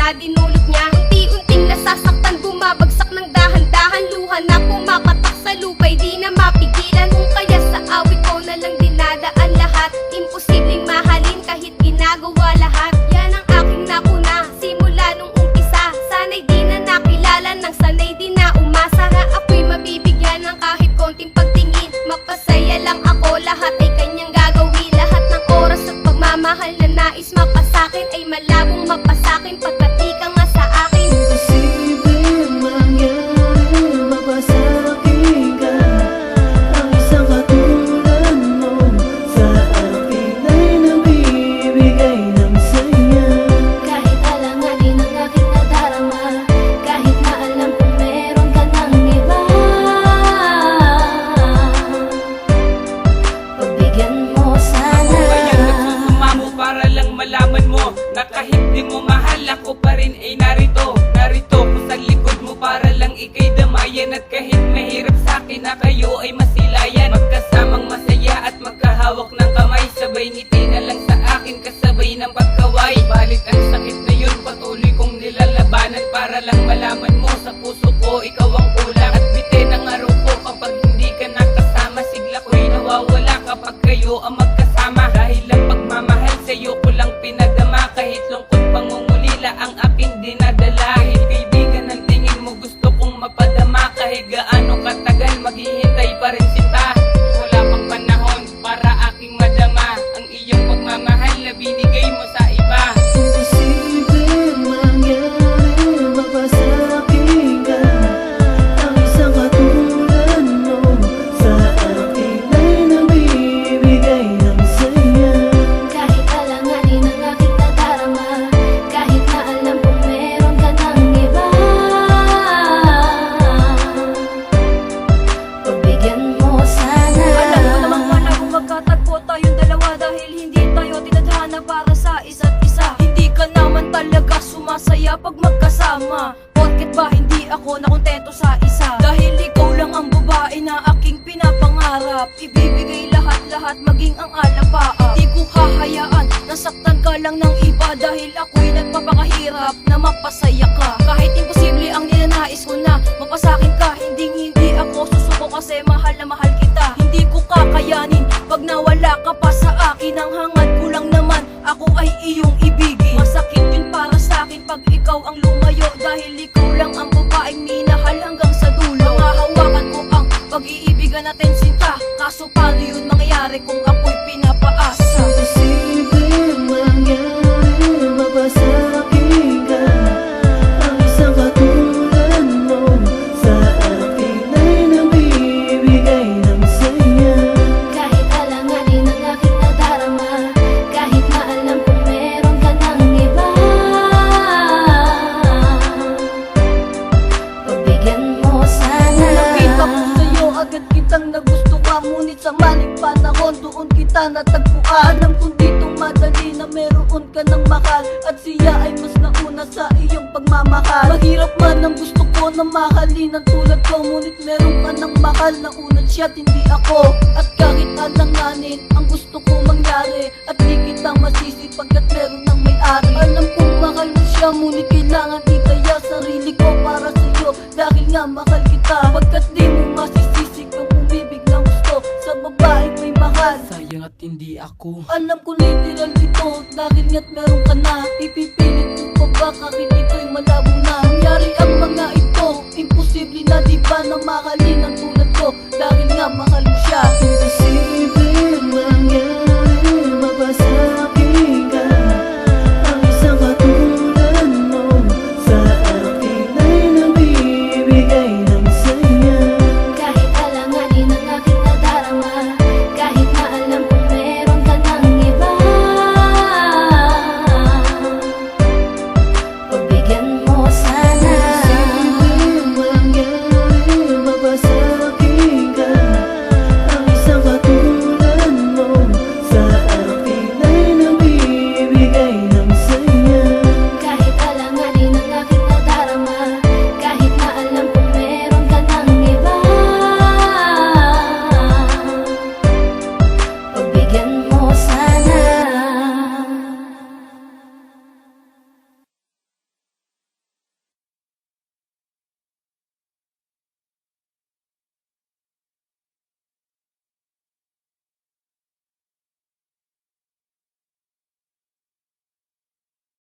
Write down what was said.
na dinulot niya. Unti-unting nasasaktan, bumabagsak ng dahan-dahan. Luha na pumapatak sa lupa'y di na mapigilan. Kung kaya sa awit ko na lang dinadaan lahat. Imposibleng mahalin kahit ginagawa lahat. Yan ang aking nakuna simula nung umpisa. Sana'y di na nakilala nang sana'y di na umasa na ako'y mabibigyan ng kahit konting pagtingin. Mapasaya lang ako, lahat ay kanyang gagawin. Lahat ng oras at pagmamahal na nais mapasakin ay malabong mapasakin pagkat di ka nga sa akin. Posibleng mangyari, mapasakin ka. Ang isang katulad mo sa akin ay nabibigay ng saya. Kahit alanganin ang aking nadarama, kahit na alam kong meron ka ng iba, pagbigyan mo sana. Ngayon nagsusuma mo para lang malaman mo na kahit di mo mahal, ako pa rin ay narito. Narito ko sa likod mo para lang ikay damayan. At kahit mahirap sa akin na kayo ay masilayan, magkasamang masaya at magkahawak ng kamay. Sabay ngiti na lang sa akin kasabay ng pagkaway. Balit ang sakit na yun patuloy kong nilalabanan para lang malaman mo sa puso ko ikaw ang kulang. At bitin ang araw ko kapag hindi ka nakasama. Sigla ko'y nawawala kapag kayo ang magkasama. Dahil ang pagmamahal sa'yo ko lang pinadama. Kahit lungkot pangungulila ang aking dinadala. Kahit kaibigan ang tingin mo gusto kong mapadama. Kahit gaano katagal maghihintay pa rin sinta. Wala pang panahon para aking madama ang iyong pagmamahal na binigay mo sa iba. Posibleng mangyari, mapasakin ka. Ang isang katulad mo sa akin ay nabibigay ng saya. Kahit alanganin ang aking nadarama, kahit na alam kong meron ka ng iba, pagbigyan mo sana. Alam mo naman wala kung magkatagpo tayong dalawa dahil hindi tayo tinadhana para sa isa't isa. Hindi ka naman talaga sumasaya pag magkasama. Porket ba hindi ako nakontento sa isa? Dahil ikaw lang ang babae na aking pinapangarap. Ibibigay lahat-lahat maging ang alapaap. Di ko hahayaan nasaktan ka lang ng iba dahil ako'y nagpapakahirap na mapasaya ka. Kahit imposible ang ninanais ko na mapasakin ka, hindi ako susuko kasi mahal na mahal kita. Hindi ko kakayanin pag nawala ka pa sa akin. Ang hangad ko lang naman ako ay iyong ibigin. Masakit yun para sa akin pag ikaw ang lumayo dahil ikaw lang ang babaeng minahal hanggang sa dulo. Mahahawakan ko ang pag-iibigan natin sinta. Kaso paano yun mangyayari kung ako'y pinapaasa? Posibleng mangyari, mapasakin ka. Ang isang katulad mo sa akin ay nabibigay ng saya. Kahit alanganin ang aking nadarama, kahit na alam kong meron ka ng iba, pagbigyan mo sana. Nakita ko sa'yo, agad kitang nagustuhan. Ngunit sa maling panahon, doon kita natagpuan. Alam kong dito madali na meron ka ng mahal, at siya ay mas nauna sa iyong pagmamahal. Mahirap man ang gusto ko na mahalin ang tulad ko, ngunit meron ka ng mahal na unad siya't hindi ako. At kahit alanganin ang gusto ko mangyari, at di kita masisi pagkat meron ng may-ari. Alam kong mahal mo siya, ngunit kailangan itaya sarili ko para sa'yo dahil nga mahal kita. Pagkat di mo masisisi kung umibig ng gusto sa babaeng may mahal. Sayang at hindi ako. Alam ko literal ito dahil nga't meron ka na. Ipipilit ko pa ba kahit ito'y malabo na. Nangyari ang mga ito, imposible na di ba na mahalin ang tulad ko dahil nga mahal mo siya.